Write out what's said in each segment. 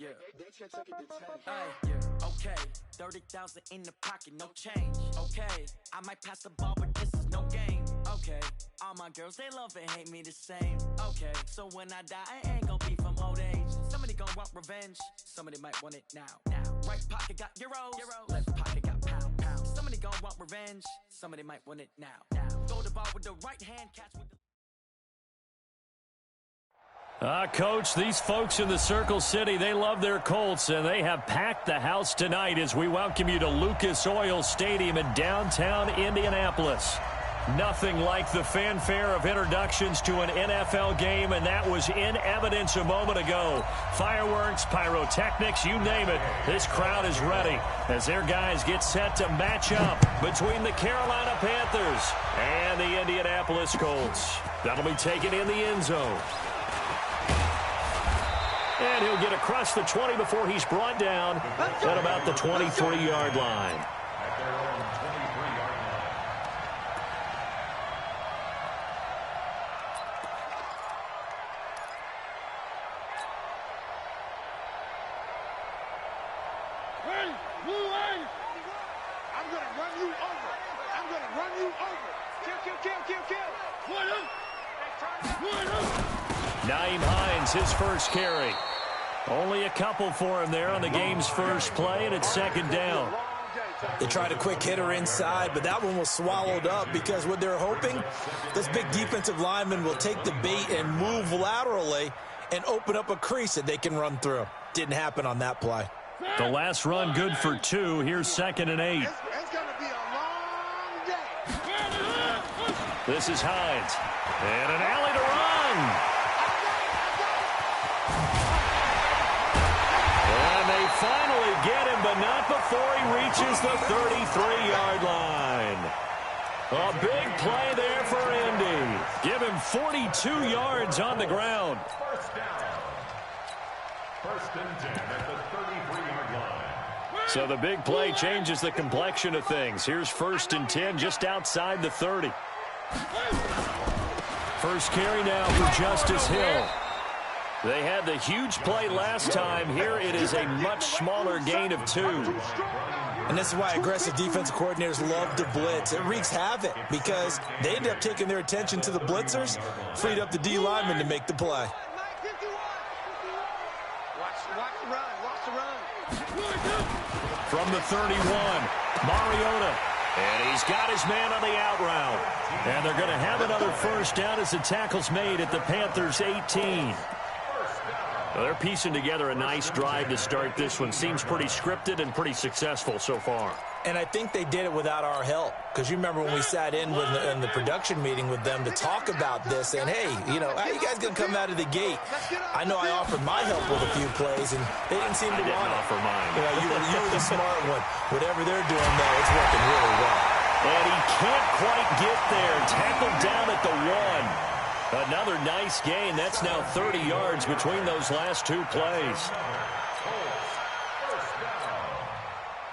yeah. Yeah, okay. 30,000 in the pocket, no change. Okay, I might pass the ball, but this is no game. Okay, all my girls, they love and hate me the same. Okay, so when I die, I ain't gonna be from old age. Somebody gon' want revenge, somebody might want it now. Right pocket got euros, left pocket got pound. Somebody gon' want revenge, somebody might want it now. Throw the ball with the right hand, catch with the... Coach, these folks in the Circle City, they love their Colts, and they have packed the house tonight as we welcome you to Lucas Oil Stadium in downtown Indianapolis. Nothing like the fanfare of introductions to an NFL game, and that was in evidence a moment ago. Fireworks, pyrotechnics, you name it. This crowd is ready as their guys get set to match up between the Carolina Panthers and the Indianapolis Colts. That'll be taken in the end zone. And he'll get across the 20 before he's brought down at about the 23-yard line. I'm going to run you over. I'm going to run you over. Nyheim Hines, his first carry. Only a couple for him there on the game's first play, and it's second down. They tried a quick hitter inside, but that one was swallowed up because what they're hoping, this big defensive lineman will take the bait and move laterally and open up a crease that they can run through. Didn't happen on that play. The last run good for 2. Here's 2nd and 8. It's going to be a long day. This is Hines. And an alley to run. And they finally get him, but not before he reaches the 33-yard line. A big play there for Indy. Give him 42 yards on the ground. First down. First and 10 at the 33-yard line. So the big play changes the complexion of things. Here's 1st and 10 just outside the 30. First carry now for Justice Hill. They had the huge play last time. Here it is a much smaller gain of 2. And this is why aggressive defensive coordinators love to blitz. It wreaks havoc because they end up taking their attention to the blitzers, freed up the D lineman to make the play. Watch the run. From the 31, Mariota. And he's got his man on the out route. And they're going to have another first down as the tackle's made at the Panthers' 18. Well, they're piecing together a nice drive to start this one. Seems pretty scripted and pretty successful so far. And I think they did it without our help. Because you remember when we sat in the production meeting with them to talk about this. And, hey, you know, how you guys going to come out of the gate? I know I offered my help with a few plays, and they didn't seem to want it. Offer mine. You know, you were the smart one. Whatever they're doing, though, it's working really well. And he can't quite get there. Tackled down at the 1. Another nice gain. That's now 30 yards between those last 2 plays.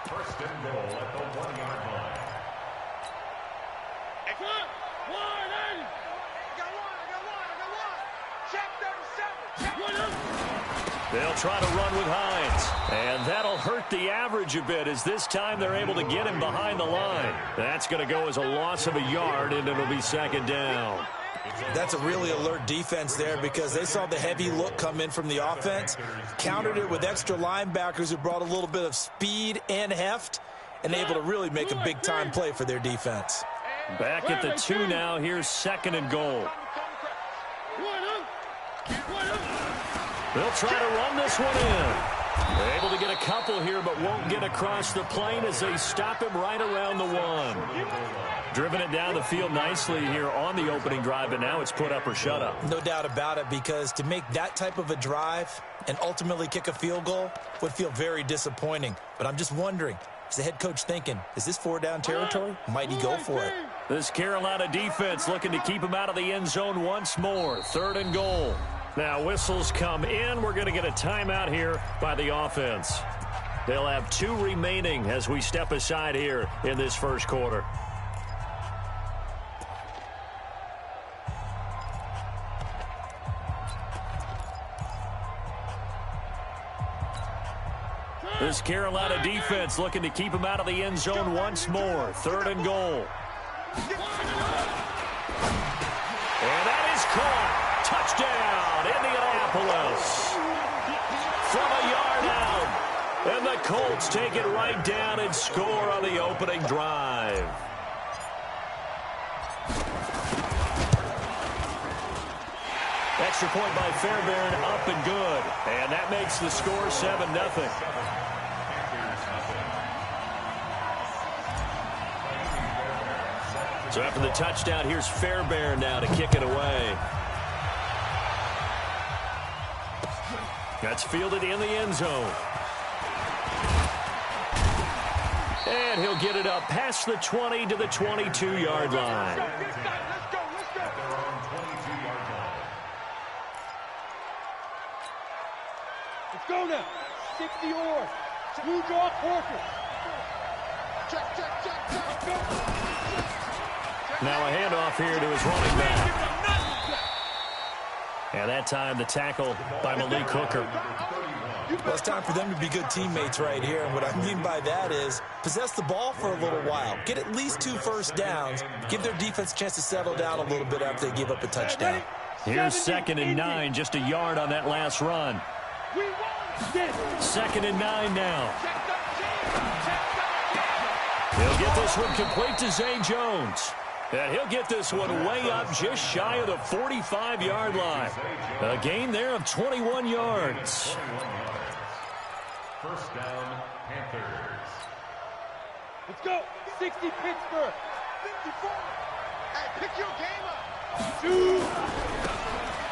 First and goal at the 1-yard line. They'll try to run with Hines. And that'll hurt the average a bit as this time they're able to get him behind the line. That's going to go as a loss of a yard, and it'll be second down. That's a really alert defense there because they saw the heavy look come in from the offense, countered it with extra linebackers who brought a little bit of speed and heft, and able to really make a big-time play for their defense. Back at the 2 now. Here's 2nd and goal. They'll try to run this one in. They're able to get a couple here, but won't get across the plane as they stop him right around the 1. Driven it down the field nicely here on the opening drive, but now it's put up or shut up. No doubt about it, because to make that type of a drive and ultimately kick a field goal would feel very disappointing. But I'm just wondering, is the head coach thinking, is this 4-down territory? Might he go for it? This Carolina defense looking to keep him out of the end zone once more. 3rd and goal. Now whistles come in. We're going to get a timeout here by the offense. They'll have 2 remaining as we step aside here in this first quarter. This Carolina defense looking to keep him out of the end zone once more. 3rd and goal. And that is caught. Touchdown, Indianapolis. From a yard out. And the Colts take it right down and score on the opening drive. Extra point by Fairbairn, up and good. And that makes the score 7-0. So after the touchdown, here's Fairbairn now to kick it away. That's fielded in the end zone. And he'll get it up past the 20 to the 22-yard line. Let's go now. 60 yards. Blue draw portrait. Check, check, check, check. Go. Now a handoff here to his running back. And that time the tackle by Malik Hooker. Well, it's time for them to be good teammates right here. And what I mean by that is possess the ball for a little while. Get at least 2 first downs. Give their defense a chance to settle down a little bit after they give up a touchdown. Here's 2nd and 9, just a yard on that last run. 2nd and 9 now. He'll get this one complete to Zay Jones. And he'll get this one way up just shy of the 45-yard line. A gain there of 21 yards. First down, Panthers. Let's go. 60 Pittsburgh. 54. Hey, pick your game up. 2.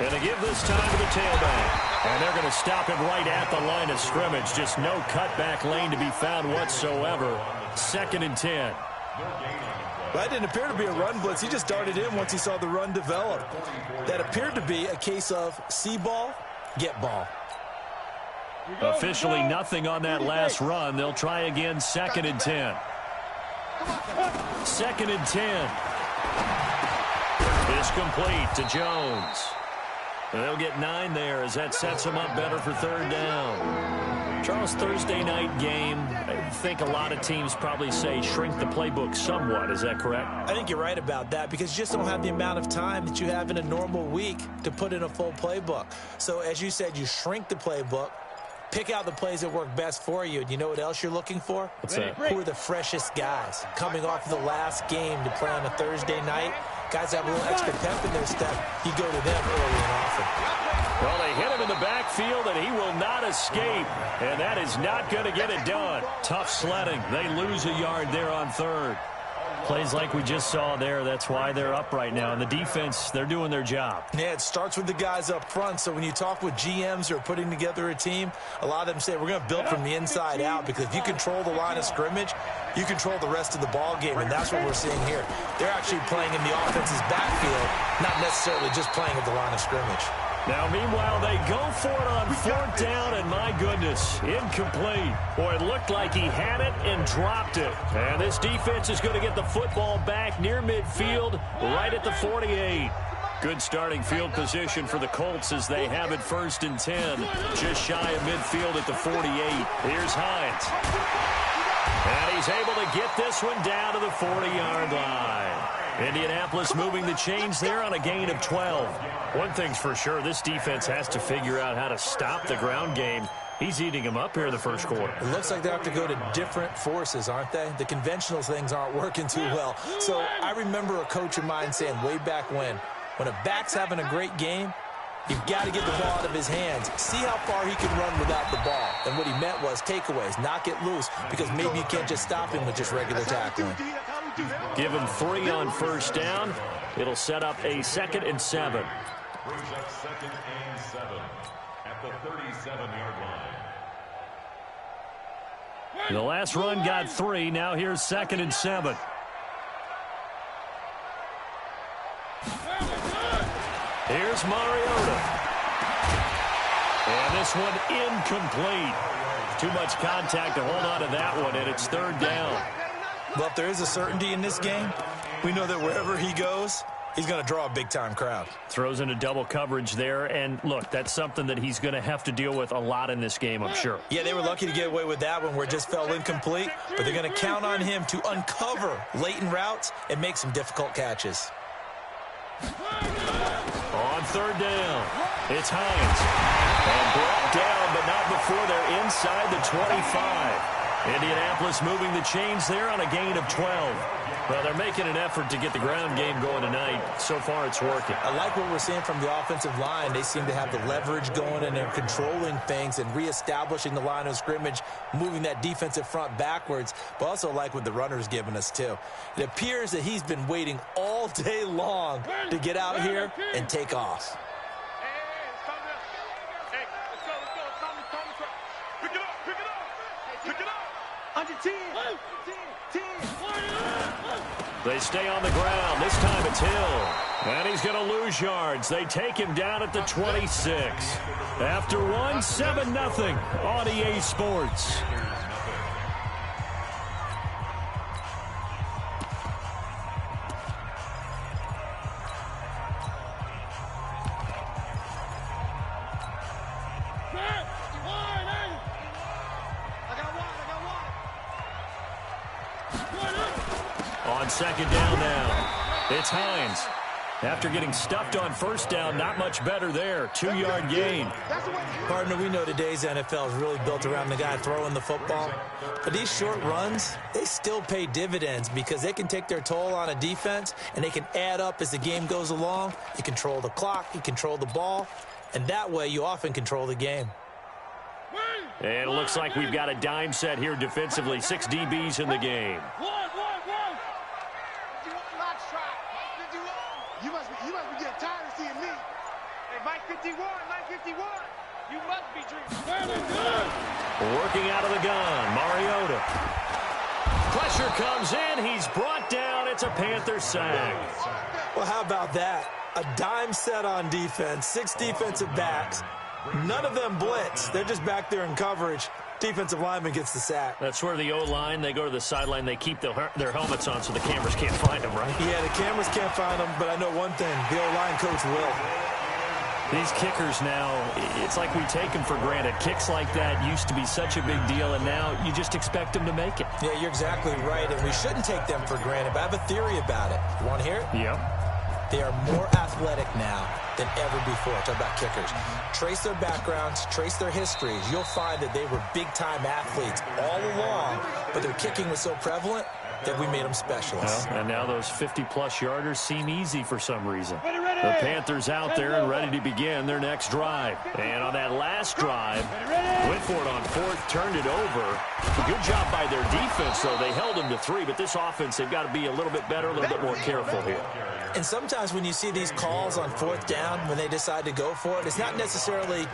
And they give this time to the tailback. And they're going to stop him right at the line of scrimmage. Just no cutback lane to be found whatsoever. 2nd and 10. That didn't appear to be a run blitz. He just darted in once he saw the run develop. That appeared to be a case of see ball, get ball. Officially nothing on that last run. They'll try again, 2nd and 10. 2nd and 10. It's complete to Jones. They'll get 9 there as that sets them up better for 3rd down. Charles, Thursday night game, I think a lot of teams probably say shrink the playbook somewhat. Is that correct? I think you're right about that because you just don't have the amount of time that you have in a normal week to put in a full playbook. So as you said, you shrink the playbook, pick out the plays that work best for you. And you know what else you're looking for? What's that? Who are the freshest guys coming off of the last game to play on a Thursday night? Guys that have a little extra pep in their step. You go to them early and often. Well, they hit him in the backfield, and he will not escape. And that is not going to get it done. Tough sledding. They lose a yard there on 3rd. Plays like we just saw there, that's why they're up right now. And the defense, they're doing their job. Yeah, it starts with the guys up front. So when you talk with GMs who are putting together a team, a lot of them say we're going to build from the inside out because if you control the line of scrimmage, you control the rest of the ball game, and that's what we're seeing here. They're actually playing in the offense's backfield, not necessarily just playing at the line of scrimmage. Now, meanwhile, they go for it on 4th down, and my goodness, incomplete. Boy, it looked like he had it and dropped it. And this defense is going to get the football back near midfield, right at the 48. Good starting field position for the Colts as they have it 1st and 10, just shy of midfield at the 48. Here's Hines. And he's able to get this one down to the 40-yard line. Indianapolis moving the chains there on a gain of 12. One thing's for sure, this defense has to figure out how to stop the ground game. He's eating them up here in the 1st quarter. It looks like they have to go to different forces, aren't they? The conventional things aren't working too well. So I remember a coach of mine saying way back when a back's having a great game, you've got to get the ball out of his hands. See how far he can run without the ball. And what he meant was takeaways, knock it loose, because maybe you can't just stop him with just regular tackling. Give him 3 on 1st down. It'll set up a 2nd and 7. Brings up 2nd and 7 at the 37-yard line. The last run got 3. Now here's 2nd and 7. Here's Mariota. And this one incomplete. Too much contact to hold on to that one, and it's 3rd down. Well, if there is a certainty in this game, we know that wherever he goes, he's going to draw a big-time crowd. Throws into double coverage there, and look, that's something that he's going to have to deal with a lot in this game, I'm sure. Yeah, they were lucky to get away with that one where it just fell incomplete, but they're going to count on him to uncover latent routes and make some difficult catches. On third down, it's Hines. And brought down, but not before they're inside the 25. Indianapolis moving the chains there on a gain of 12. Well, they're making an effort to get the ground game going tonight. So far, it's working. I like what we're seeing from the offensive line. They seem to have the leverage going, and they're controlling things and reestablishing the line of scrimmage, moving that defensive front backwards, but also like what the runner's giving us, too. It appears that he's been waiting all day long to get out here and take off. They stay on the ground. This time it's Hill. And he's going to lose yards. They take him down at the 26. After one, 7-0 on EA Sports. On second down now, it's Hines. After getting stuffed on first down, not much better there. 2-yard gain. Partner, we know today's NFL is really built around the guy throwing the football. But these short runs, they still pay dividends because they can take their toll on a defense, and they can add up as the game goes along. You control the clock, you control the ball, and that way you often control the game. And it looks like we've got a dime set here defensively. 6 DBs in the game. You must be getting tired of seeing me. Hey, Mike 51, Mike 51. You must be dreaming. Working out of the gun, Mariota. Pressure comes in. He's brought down. It's a Panther sack. Well, how about that? A dime set on defense, 6 defensive backs. None of them blitz. They're just back there in coverage. Defensive lineman gets the sack. That's where the O-line, they go to the sideline, they keep their helmets on so the cameras can't find them, right? Yeah, the cameras can't find them, but I know one thing. The O-line coach will. These kickers now, it's like we take them for granted. Kicks like that used to be such a big deal, and now you just expect them to make it. Yeah, you're exactly right, and we shouldn't take them for granted, but I have a theory about it. You want to hear it? Yep. They are more athletic now than ever before. Talk about kickers. Trace their backgrounds, trace their histories. You'll find that they were big-time athletes all along, but their kicking was so prevalent that we made them specialists. Well, and now those 50-plus yarders seem easy for some reason. The Panthers out there and ready to begin their next drive. And on that last drive, went for it on fourth, turned it over. Good job by their defense, though. They held them to 3, but this offense, they've got to be a little bit better, a little bit more careful here. And sometimes when you see these calls on fourth down, when they decide to go for it, it's not necessarily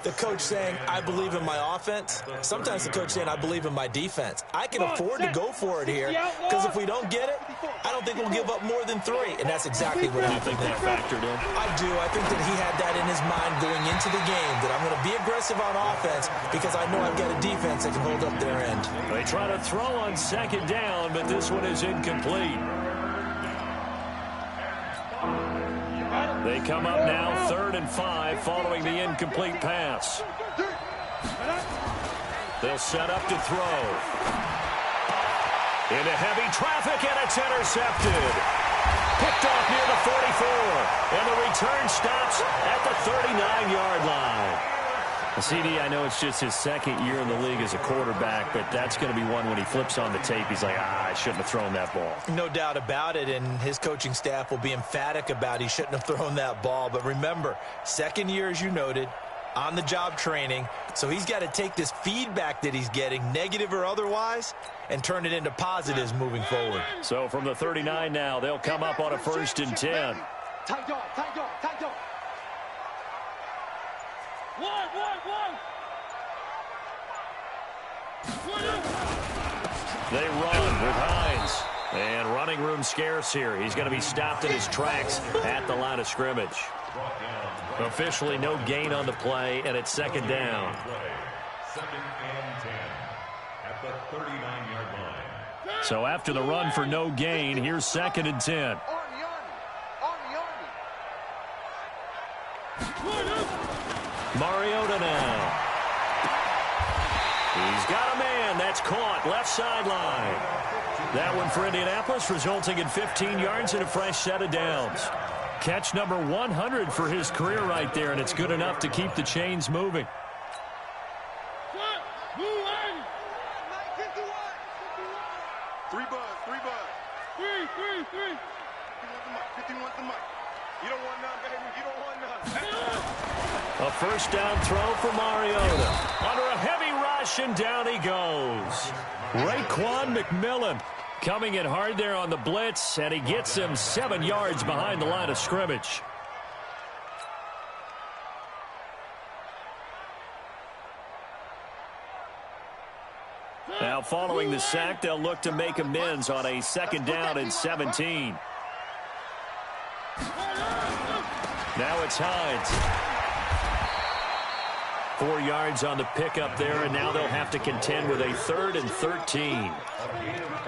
the coach saying, I believe in my offense. Sometimes the coach saying, I believe in my defense. I can afford to go for it here because if we don't get it, I don't think we'll give up more than 3. And that's exactly what happened. Do you think that factored in? I do. I think that he had that in his mind going into the game, that I'm going to be aggressive on offense because I know I've got a defense that can hold up their end. They try to throw on second down, but this one is incomplete. They come up now 3rd and 5 following the incomplete pass. They'll set up to throw. Into heavy traffic, and it's intercepted. Picked off near the 44, and the return stops at the 39-yard line. CD, I know it's just his second year in the league as a quarterback, but that's going to be one when he flips on the tape. He's like, I shouldn't have thrown that ball. No doubt about it, and his coaching staff will be emphatic about he shouldn't have thrown that ball. But remember, second year, as you noted, on-the-job training, so he's got to take this feedback that he's getting, negative or otherwise, and turn it into positives moving forward. So from the 39 now, they'll come up on a 1st and 10. Tight dog, tight dog, tight dog. One. They run with Hines. And running room scarce here. He's going to be stopped in his tracks at the line of scrimmage. Officially no gain on the play, and it's 2nd down. 2nd and 10 at the 39-yard line. So after the run for no gain, here's 2nd and 10. Mariota now. He's got a man. That's caught. Left sideline. That one for Indianapolis, resulting in 15 yards and a fresh set of downs. Catch number 100 for his career right there, and it's good enough to keep the chains moving. Three. 50 wants the mic. You don't want none, baby. You don't want none. A first down throw for Mariota. Under a heavy rush, and down he goes. Raekwon McMillan coming in hard there on the blitz, and he gets him 7 yards behind the line of scrimmage. Now, following the sack, they'll look to make amends on a 2nd down and 17. Now it's Hines. 4 yards on the pickup there, and now they'll have to contend with a 3rd and 13.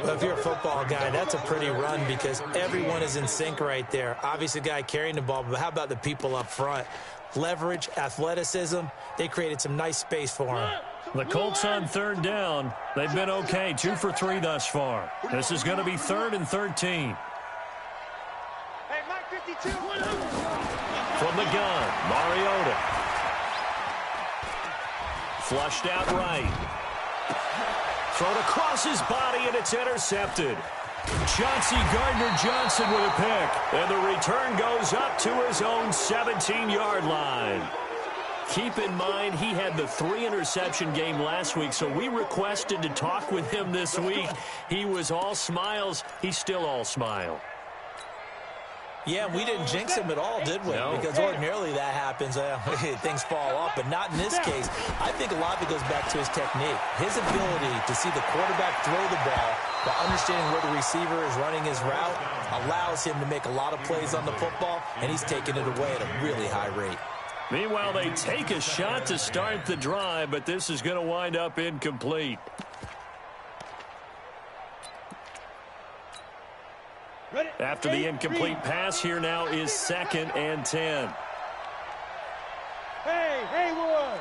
Well, if you're a football guy, that's a pretty run because everyone is in sync right there. Obviously, the guy carrying the ball, but how about the people up front? Leverage, athleticism, they created some nice space for him. The Colts on 3rd down. They've been okay, 2 for 3 thus far. This is going to be 3rd and 13. Hey, Mike 52. From the gun, Mariota. Flushed out right. Thrown across his body, and it's intercepted. Chauncey Gardner-Johnson with a pick. And the return goes up to his own 17-yard line. Keep in mind, he had the 3-interception game last week, so we requested to talk with him this week. He was all smiles. He's still all smile. Yeah, we didn't jinx him at all, did we? No. Because ordinarily that happens. Things fall off, but not in this case. I think a lot of it goes back to his technique. His ability to see the quarterback throw the ball while understanding where the receiver is running his route allows him to make a lot of plays on the football, and he's taking it away at a really high rate. Meanwhile, they take a shot to start the drive, but this is going to wind up incomplete. After the incomplete pass, here now is 2nd and 10. Hey, Haywood.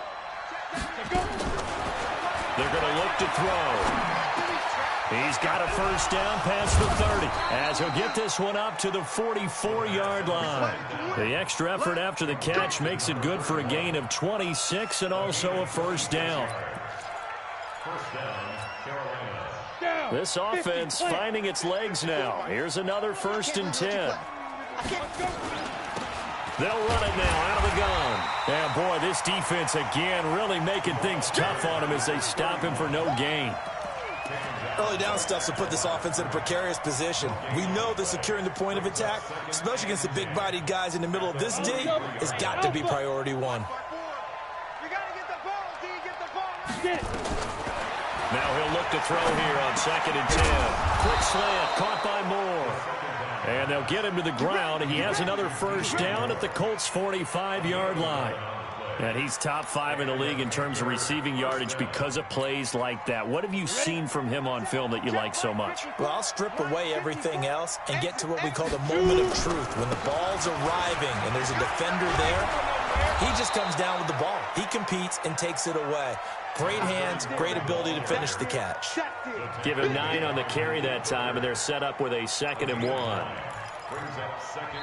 They're going to look to throw. He's got a first down past the 30 as he'll get this one up to the 44-yard line. The extra effort after the catch makes it good for a gain of 26 and also a first down. This offense finding its legs now. Here's another 1st and 10. They'll run it now out of the gun. And boy, this defense again really making things tough on him as they stop him for no gain. Early down stuff to put this offense in a precarious position. We know that securing the point of attack, especially against the big-bodied guys in the middle of this D, has got to be priority one. You got to get the ball, D. Get the ball. Get it. Now he'll look to throw here on 2nd and 10. Quick slant, caught by Moore. And they'll get him to the ground, and he has another first down at the Colts' 45-yard line. And he's top 5 in the league in terms of receiving yardage because of plays like that. What have you seen from him on film that you like so much? Well, I'll strip away everything else and get to what we call the moment of truth. When the ball's arriving and there's a defender there, he just comes down with the ball. He competes and takes it away. Great hands, great ability to finish the catch. Give him 9 on the carry that time, and they're set up with a 2nd and 1.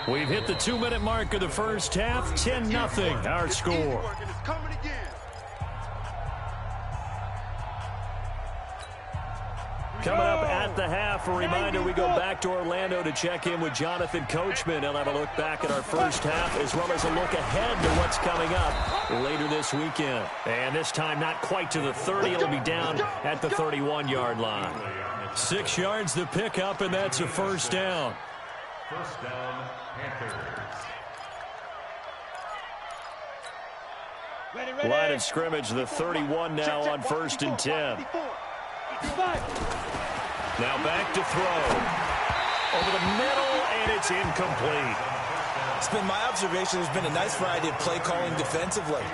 We've hit the 2-minute mark of the first half. 10-0 our score. Coming up at the half, a reminder, we go back to Orlando to check in with Jonathan Coachman. He'll have a look back at our first half as well as a look ahead to what's coming up later this weekend. And this time not quite to the 30. It'll be down at the 31-yard line. 6 yards the pickup, and that's a first down. First down, Panthers. Line of scrimmage, the 31 now on 1st and 10. Now back to throw. Over the middle, and it's incomplete. It's been my observation there's been a nice variety of play calling defensively.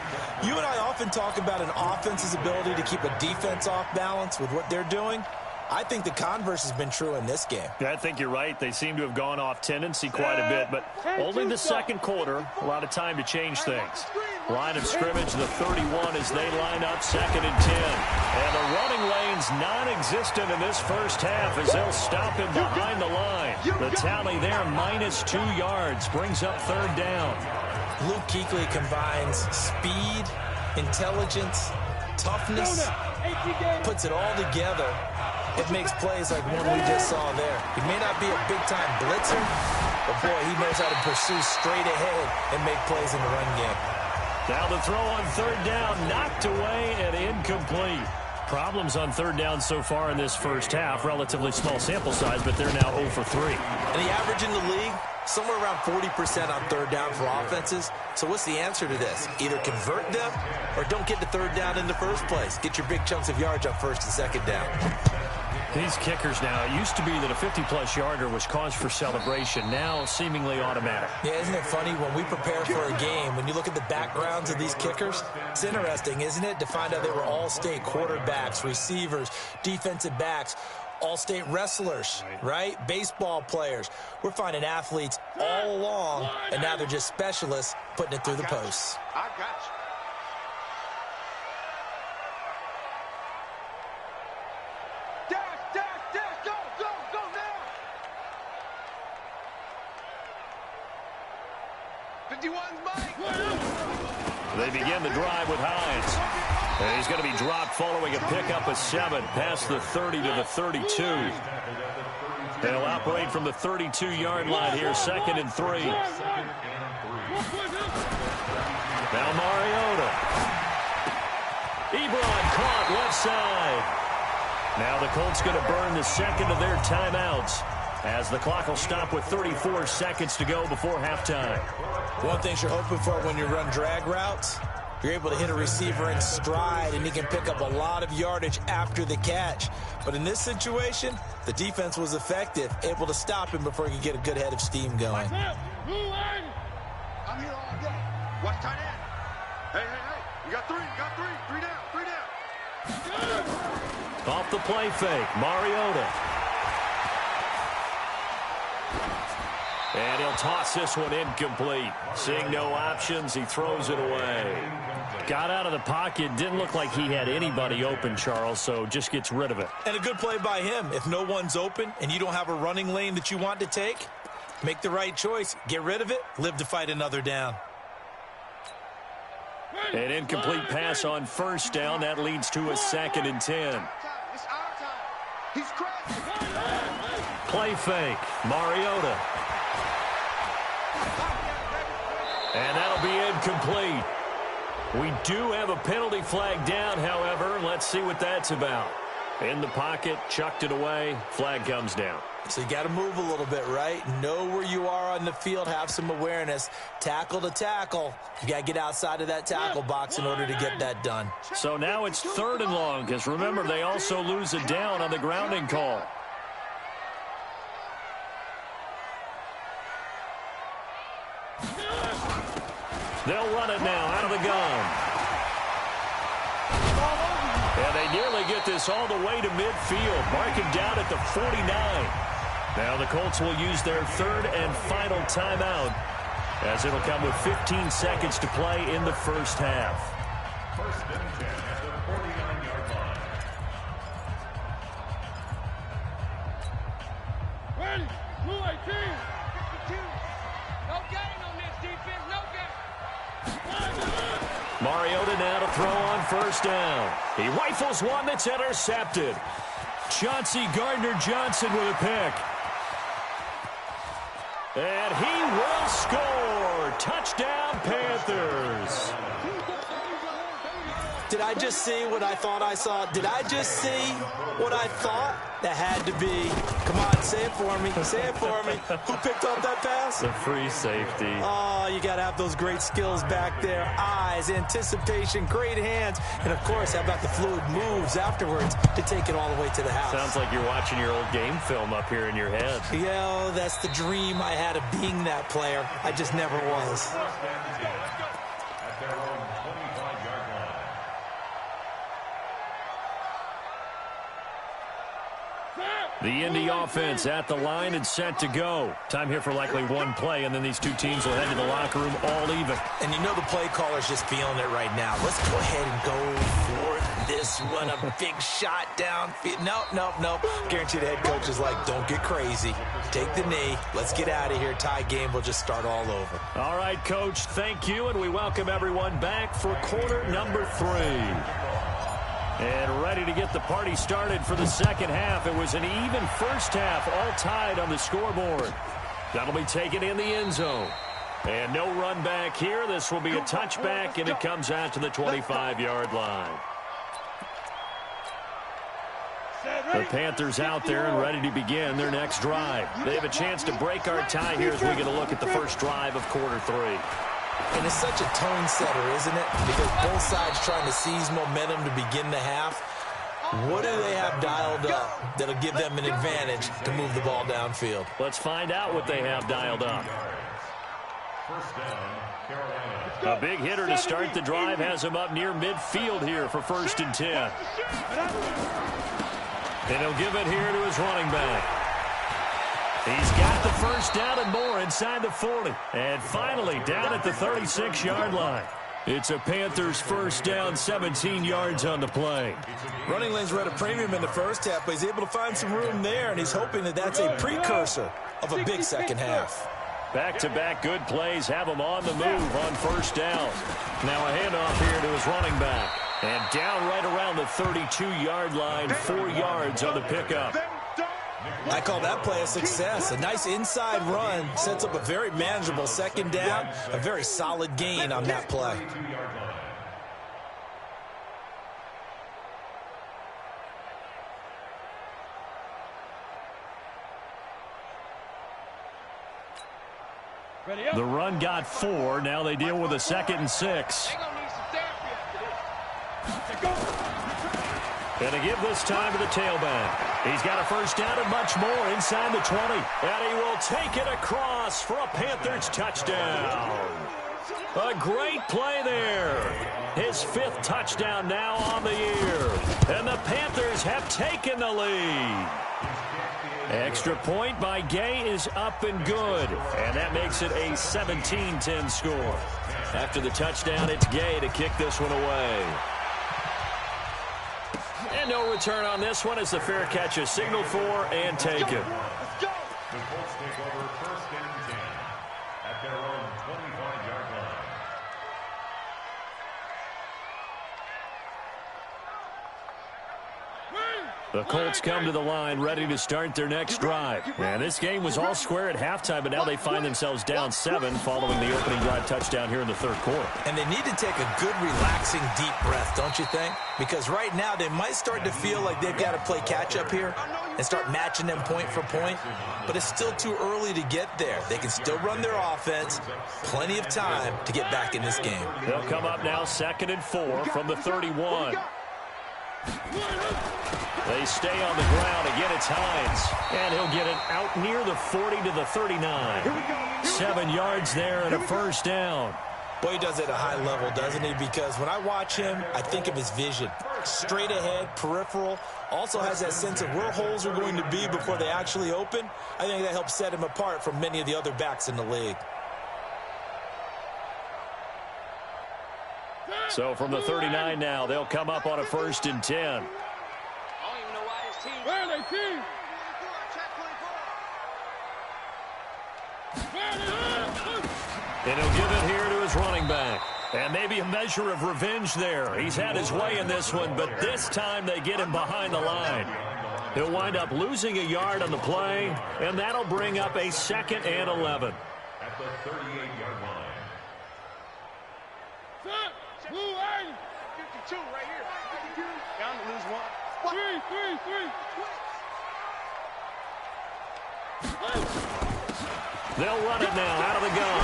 You and I often talk about an offense's ability to keep a defense off balance with what they're doing. I think the converse has been true in this game. Yeah, I think you're right. They seem to have gone off tendency quite a bit, but only the second quarter. A lot of time to change things. Line of scrimmage, the 31 as they line up 2nd and 10. And the running lane's non-existent in this first half as they'll stop him behind the line. The tally there, -2 yards, brings up 3rd down. Luke Kuechly combines speed, intelligence, toughness, puts it all together. It makes plays like one we just saw there. He may not be a big-time blitzer, but boy, he knows how to pursue straight ahead and make plays in the run game. Now the throw on 3rd down, knocked away and incomplete. Problems on 3rd down so far in this first half. Relatively small sample size, but they're now 0 for 3. And the average in the league, somewhere around 40% on 3rd down for offenses. So what's the answer to this? Either convert them or don't get to 3rd down in the first place. Get your big chunks of yards on 1st and 2nd down. These kickers now, it used to be that a 50-plus yarder was cause for celebration. Now seemingly automatic. Yeah, isn't it funny when we prepare for a game, when you look at the backgrounds of these kickers, it's interesting, isn't it, to find out they were all-state quarterbacks, receivers, defensive backs, all-state wrestlers, right? Baseball players. We're finding athletes all along, and now they're just specialists putting it through the posts. I got you. They begin the drive with Hines. And he's going to be dropped following a pickup of 7 past the 30 to the 32. They'll operate from the 32-yard line here, 2nd and 3. Now Mariota. Ebron caught left side. Now the Colts going to burn the 2nd of their timeouts as the clock will stop with 34 seconds to go before halftime. One thing you're hoping for when you run drag routes, you're able to hit a receiver in stride, and he can pick up a lot of yardage after the catch. But in this situation, the defense was effective, able to stop him before he could get a good head of steam going. I'm here all day. Watch tight end. Hey. You got 3 down. Off the play fake, Mariota. And he'll toss this one incomplete. Seeing no options, he throws it away. Got out of the pocket. Didn't look like he had anybody open, Charles, so just gets rid of it. And a good play by him. If no one's open and you don't have a running lane that you want to take, make the right choice. Get rid of it. Live to fight another down. An incomplete pass on 1st down. That leads to a 2nd and 10. It's our time. He's crazy. Play fake, Mariota. And that'll be incomplete. We do have a penalty flag down, however. Let's see what that's about. In the pocket, chucked it away, flag comes down. So you got to move a little bit, right? Know where you are on the field, have some awareness. Tackle to tackle. You got to get outside of that tackle box in order to get that done. So now it's 3rd and long, because remember, they also lose a down on the grounding call. They'll run it now out of the gun. And they nearly get this all the way to midfield. Mark him down at the 49. Now the Colts will use their 3rd and final timeout, as it'll come with 15 seconds to play in the first half. 1st and 10 at the 49-yard line. Ready, Blue 18. No gain on this defense, no gain. Mariota now to throw on 1st down. He rifles one that's intercepted. Chauncey Gardner-Johnson with a pick. And he will score. Touchdown, Panthers. Did I just see what I thought I saw? Did I just see what I thought? That had to be. Come on, say it for me. Say it for me. Who picked up that pass? The free safety. Oh, you got to have those great skills back there. Eyes, anticipation, great hands. And, of course, how about the fluid moves afterwards to take it all the way to the house? Sounds like you're watching your old game film up here in your head. Yeah, that's the dream I had of being that player. I just never was. At their own 25-yard line. The Indy offense at the line and set to go. Time here for likely one play, and then these two teams will head to the locker room all even. And you know the play caller's just feeling it right now. Let's go ahead and go for this one. A big shot downfield. Nope. Guarantee the head coach is like, don't get crazy. Take the knee. Let's get out of here. Tie game will just start all over. All right, Coach, thank you, and we welcome everyone back for quarter number 3. And ready to get the party started for the second half. It was an even first half, all tied on the scoreboard. That'll be taken in the end zone. And no run back here. This will be a touchback, and it comes out to the 25-yard line. The Panthers out there and ready to begin their next drive. They have a chance to break our tie here as we get a look at the first drive of quarter 3. And it's such a tone setter, isn't it? Because both sides trying to seize momentum to begin the half. What do they have dialed up that'll give them an advantage to move the ball downfield? Let's find out what they have dialed up. First down, Carolina. A big hitter to start the drive has him up near midfield here for 1st and 10. And he'll give it here to his running back. He's got the first down and more inside the 40. And finally down at the 36-yard line. It's a Panthers first down, 17 yards on the play. Running lanes were at a premium in the first half, but he's able to find some room there, and he's hoping that that's a precursor of a big second half. Back-to-back good plays have him on the move on first down. Now a handoff here to his running back. And down right around the 32-yard line, 4 yards on the pickup. I call that play a success. A nice inside run sets up a very manageable second down, a very solid gain on that play. The run got 4. Now they deal with a 2nd and 6. And to give this time to the tailback. He's got a first down and much more inside the 20. And he will take it across for a Panthers touchdown. A great play there. His 5th touchdown now on the year. And the Panthers have taken the lead. Extra point by Gay is up and good. And that makes it a 17-10 score. After the touchdown, it's Gay to kick this one away. And no return on this one as the fair catch is signaled for and taken. The Colts take over 1st and 10 at their own 25-yard line. The Colts come to the line ready to start their next drive. And this game was all square at halftime, but now they find themselves down 7 following the opening drive touchdown here in the 3rd quarter. And they need to take a good, relaxing, deep breath, don't you think? Because right now they might start to feel like they've got to play catch-up here and start matching them point for point. But it's still too early to get there. They can still run their offense. Plenty of time to get back in this game. They'll come up now 2nd and 4 from the 31. They stay on the ground. Again, it's Hines. And he'll get it out near the 40 to the 39. 7 yards there and a first down. Boy, he does it at a high level, doesn't he? Because when I watch him, I think of his vision. Straight ahead, peripheral. Also has that sense of where holes are going to be before they actually open. I think that helps set him apart from many of the other backs in the league. So from the 39 now, they'll come up on a 1st and 10. I don't even know why his team. Where are they, team? And he'll give it here to his running back. And maybe a measure of revenge there. He's had his way in this one, but this time they get him behind the line. He'll wind up losing a yard on the play, and that'll bring up a 2nd and 11. At the 38-yard line. Blue 80. 52 right here. Down to lose one. 3. They'll run it now out of the gun.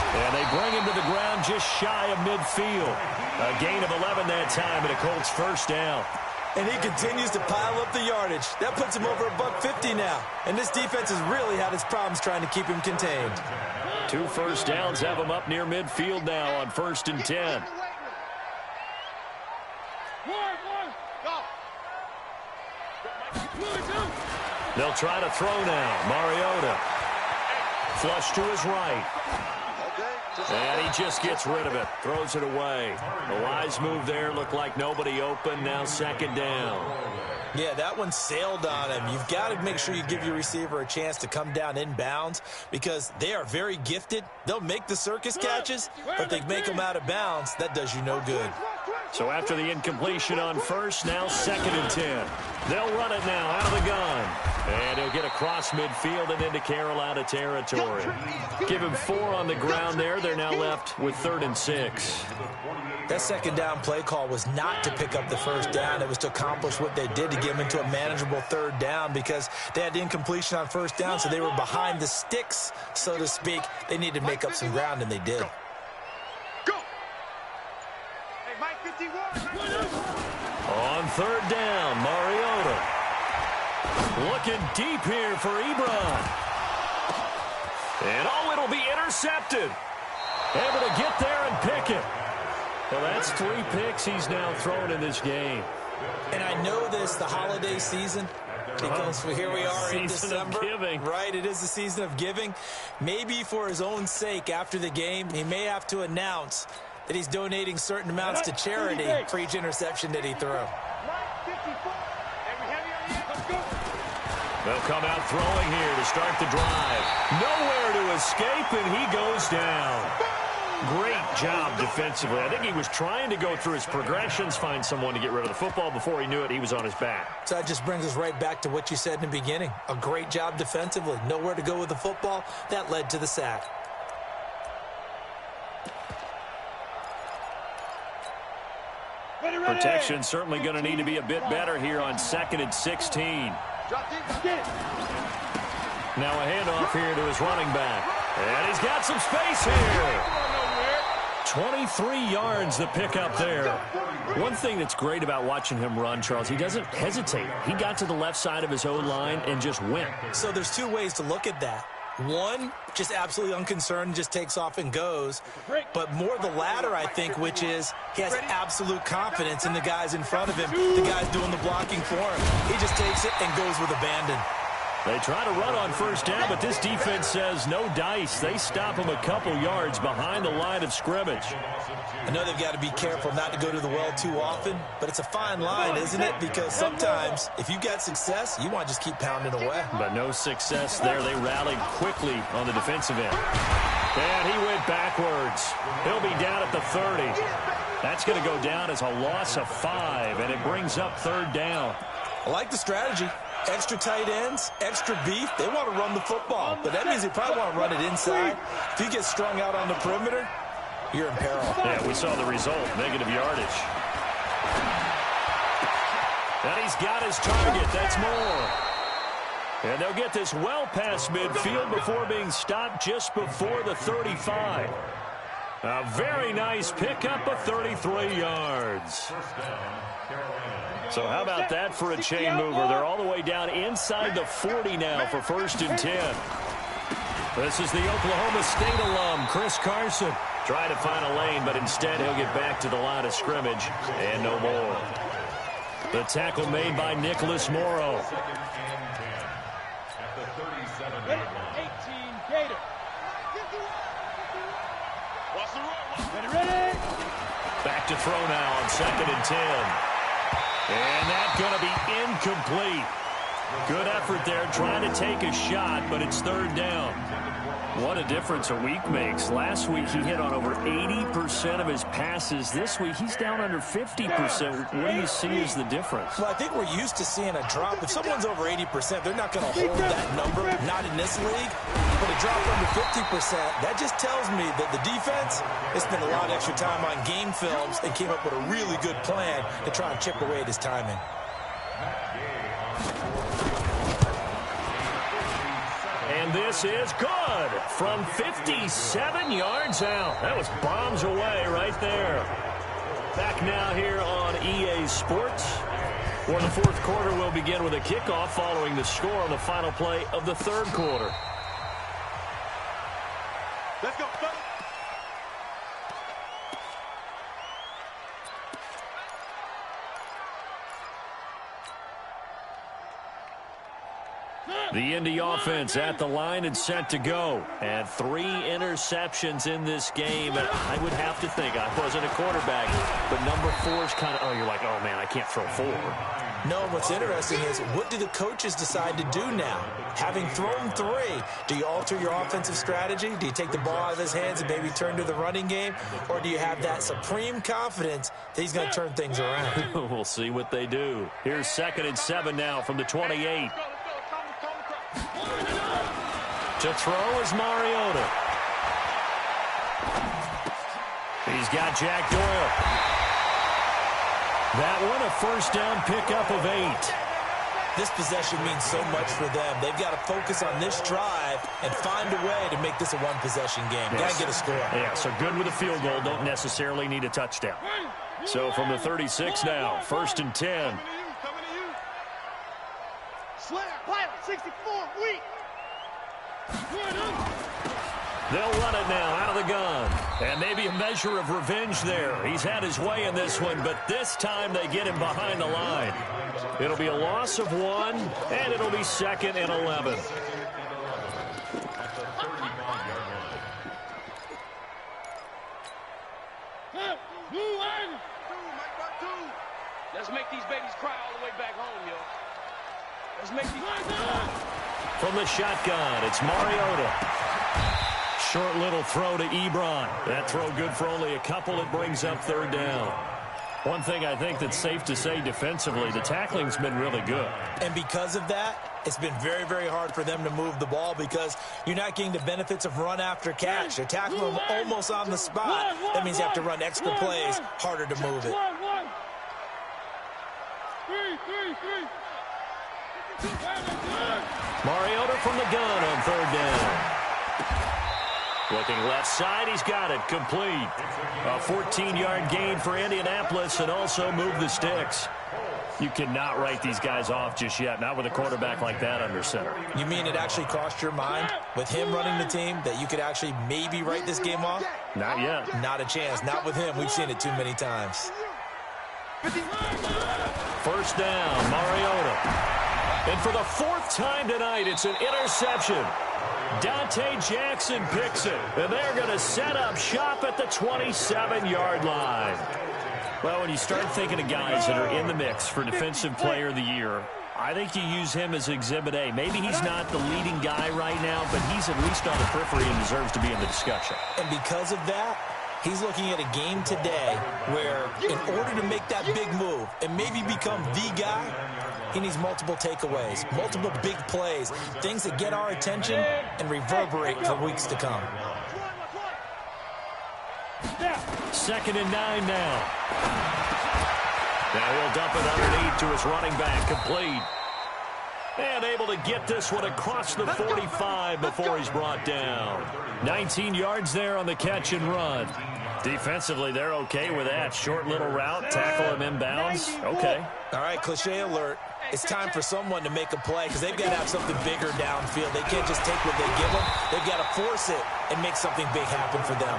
And they bring him to the ground just shy of midfield. A gain of 11 that time and a Colts first down. And he continues to pile up the yardage. That puts him over $150 now. And this defense has really had its problems trying to keep him contained. 2 first downs have him up near midfield now on 1st and 10. Go. They'll try to throw now. Mariota. Flush to his right. And he just gets rid of it. Throws it away. The wise move there. Looked like nobody open. Now second down. Yeah, that one sailed on him. You've got to make sure you give your receiver a chance to come down inbounds because they are very gifted. They'll make the circus catches, but they make them out of bounds. That does you no good. So after the incompletion on first, now second and 10. They'll run it now out of the gun. And he'll get across midfield and into Carolina territory. Give him 4 on the ground there. They're now left with 3rd and 6. That second down play call was not to pick up the first down. It was to accomplish what they did to get them into a manageable 3rd down because they had incompletion on first down, so they were behind the sticks, so to speak. They needed to make up some ground, and they did. On 3rd down, Mariota. Looking deep here for Ebron. And it'll be intercepted. Able to get there and pick it. Well, that's 3 picks he's now thrown in this game. And I know this, the holiday season, because here we are in December. Season of giving. Right, it is the season of giving. Maybe for his own sake after the game, he may have to announce that he's donating certain amounts to charity for each interception that he threw. They'll come out throwing here to start the drive. Nowhere to escape, and he goes down. Great job defensively. I think he was trying to go through his progressions, find someone to get rid of the football. Before he knew it, he was on his back. So that just brings us right back to what you said in the beginning. A great job defensively. Nowhere to go with the football. That led to the sack. Protection certainly going to need to be a bit better here on 2nd and 16. Now a handoff here to his running back. And he's got some space here. 23 yards the pickup there. One thing that's great about watching him run, Charles, he doesn't hesitate. He got to the left side of his own line and just went. So there's 2 ways to look at that. One, just absolutely unconcerned, just takes off and goes. But more the latter, I think, which is he has absolute confidence in the guys in front of him, the guys doing the blocking for him. He just takes it and goes with abandon. They try to run on first down, but this defense says no dice. They stop him a couple yards behind the line of scrimmage. I know they've got to be careful not to go to the well too often, but it's a fine line, isn't it? Because sometimes if you got success, you want to just keep pounding away. But no success there. They rallied quickly on the defensive end. And he went backwards. He'll be down at the 30. That's going to go down as a loss of 5, and it brings up 3rd down. I like the strategy. Extra tight ends, extra beef. They want to run the football, but that means they probably want to run it inside. If you get strung out on the perimeter, you're in peril. Yeah, we saw the result, negative yardage. And he's got his target. That's more. And they'll get this well past midfield before being stopped just before the 35. A very nice pickup of 33 yards. So how about that for a chain mover? They're all the way down inside the 40 now for 1st and 10. This is the Oklahoma State alum, Chris Carson. Trying to find a lane, but instead he'll get back to the line of scrimmage and no more. The tackle made by Nicholas Morrow. 18 Gator. Ready. Back to throw now on 2nd and 10. And that's going to be incomplete. Good effort there trying to take a shot, but it's 3rd down. What a difference a week makes. Last week he hit on over 80% of his passes. This week he's down under 50%. What do you see as the difference? Well, I think we're used to seeing a drop. If someone's over 80%, they're not going to hold that number, not in this league. But a drop under 50%, that just tells me that the defense has spent a lot of extra time on game films and came up with a really good plan to try and chip away at his timing. And this is good from 57 yards out. That was bombs away right there. Back now here on EA Sports, where the 4th quarter will begin with a kickoff following the score on the final play of the 3rd quarter. Let's go. The Indy offense at the line and set to go. And 3 interceptions in this game. And I would have to think, I wasn't a quarterback, but number 4 is kind of, oh, you're like, oh, man, I can't throw 4. No, what's interesting is, what do the coaches decide to do now? Having thrown 3, do you alter your offensive strategy? Do you take the ball out of his hands and maybe turn to the running game? Or do you have that supreme confidence that he's going to turn things around? We'll see what they do. Here's 2nd and 7 now from the 28. To throw is Mariota. He's got Jack Doyle. That one, a first down pickup of 8. This possession means so much for them. They've got to focus on this drive and find a way to make this a one-possession game. Yes. Got to get a score. Yeah, so good with a field goal. Don't necessarily need a touchdown. So from the 36 now, 1st and 10. Slayer, pilot, 64, weak. They'll run it now out of the gun. And maybe a measure of revenge there. He's had his way in this one, but this time they get him behind the line. It'll be a loss of 1, and it'll be 2nd and 11. Let's make these babies cry all the way back home, yo. Let's make these... From the shotgun, it's Mariota. Short little throw to Ebron. That throw good for only a couple. It brings up 3rd down. One thing I think that's safe to say defensively, the tackling's been really good. And because of that, it's been very, very hard for them to move the ball because you're not getting the benefits of run after catch. They're tackling them almost on the spot. That means you have to run extra plays, harder to move it. Mariota from the gun on 3rd down. Looking left side, he's got it, complete. A 14-yard gain for Indianapolis and also move the sticks. You cannot write these guys off just yet, not with a quarterback like that under center. You mean it actually crossed your mind with him running the team that you could actually maybe write this game off? Not yet. Not a chance. Not with him. We've seen it too many times. 1st down, Mariota. And for the 4th time tonight, it's an interception. Dante Jackson picks it, and they're going to set up shop at the 27-yard line. Well, when you start thinking of guys that are in the mix for Defensive Player of the Year, I think you use him as Exhibit A. Maybe he's not the leading guy right now, but he's at least on the periphery and deserves to be in the discussion. And because of that, he's looking at a game today where in order to make that big move and maybe become the guy, he needs multiple takeaways, multiple big plays, things that get our attention and reverberate for weeks to come. 2nd and 9 now. Now he'll dump it underneath to his running back, complete. And able to get this one across the 45 before he's brought down. 19 yards there on the catch and run. Defensively, they're okay with that. Short little route, tackle him inbounds. Okay. All right, cliche alert. It's time for someone to make a play because they've got to have something bigger downfield. They can't just take what they give them. They've got to force it and make something big happen for them.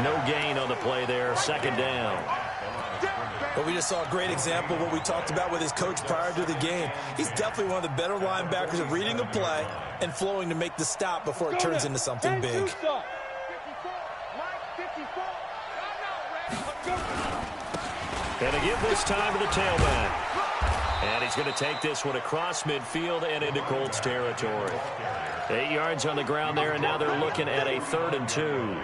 No gain on the play there. 2nd down. But we just saw a great example of what we talked about with his coach prior to the game. He's definitely one of the better linebackers of reading a play and flowing to make the stop before it turns into something big. And to give this time to the tailback. And he's going to take this one across midfield and into Colts territory. 8 yards on the ground there, and now they're looking at a 3rd and 2.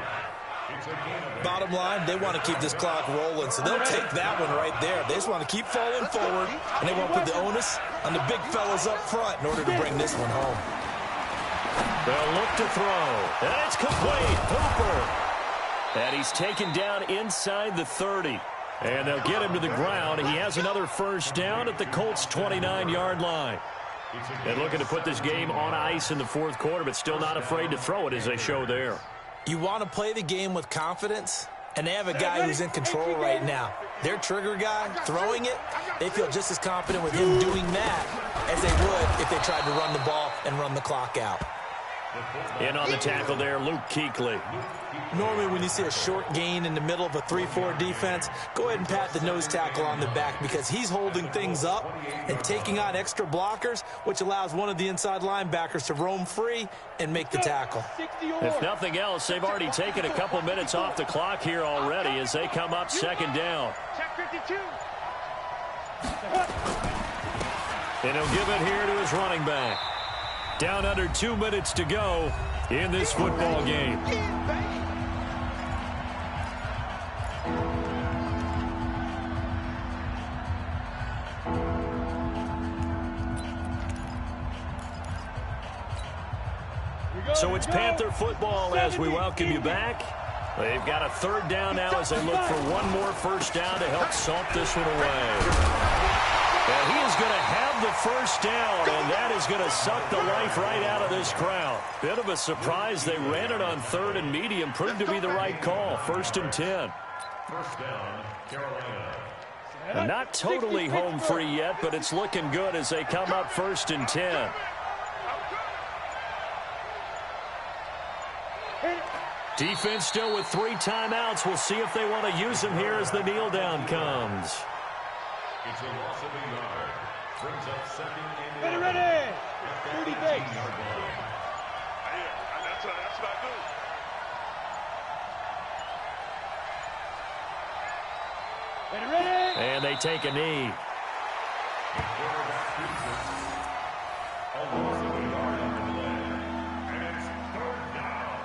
Bottom line, they want to keep this clock rolling, so they'll take that one right there. They just want to keep falling forward, and they want to put the onus on the big fellas up front in order to bring this one home. They'll look to throw, and it's complete. Hooper. And he's taken down inside the 30. And they'll get him to the ground. He has another 1st down at the Colts' 29-yard line. And looking to put this game on ice in the 4th quarter, but still not afraid to throw it as they show there. You want to play the game with confidence, and they have a guy who's in control right now. Their trigger guy, throwing it, they feel just as confident with him doing that as they would if they tried to run the ball and run the clock out. In on the tackle there, Luke Kuechly. Normally, when you see a short gain in the middle of a 3-4 defense, go ahead and pat the nose tackle on the back because he's holding things up and taking on extra blockers, which allows one of the inside linebackers to roam free and make the tackle. If nothing else, they've already taken a couple minutes off the clock here already as they come up second down. Check 52. And he'll give it here to his running back. Down under 2 minutes to go in this football game. So it's Panther football as we welcome you back. They've got a third down now as they look for one more first down to help salt this one away. And he is going to have the first down, and that is going to suck the life right out of this crowd. Bit of a surprise. They ran it on third and medium. Proved to be the right call. 1st and 10. First down, Carolina. And not totally home free yet, but it's looking good as they come up 1st and 10. Defense still with 3 timeouts. We'll see if they want to use them here as the kneel down comes. It's a loss of a yard. Brings up second and Ready, 11. ready. 30 base. That's what I do. Ready, ready. And they take a knee. A loss of a yard on the play. And it's third down.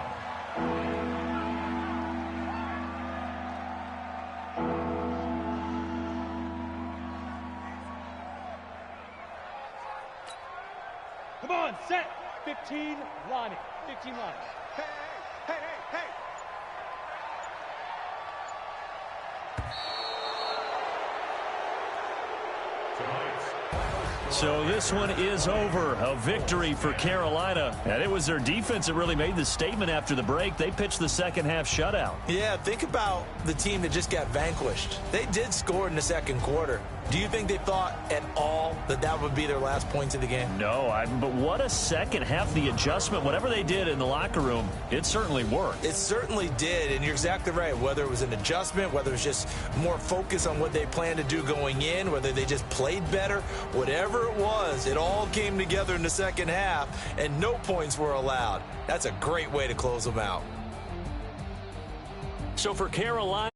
Come on, set. 15, line. 15 line. Hey. So this one is over. A victory for Carolina. And it was their defense that really made the statement after the break. They pitched the second half shutout. Yeah, think about the team that just got vanquished. They did score in the second quarter. Do you think they thought at all that that would be their last points of the game? No, but what a second half. The adjustment, whatever they did in the locker room, it certainly worked. It certainly did, and you're exactly right. Whether it was an adjustment, whether it was just more focus on what they planned to do going in, whether they just played better, whatever it was, it all came together in the second half, and no points were allowed. That's a great way to close them out. So for Carolina,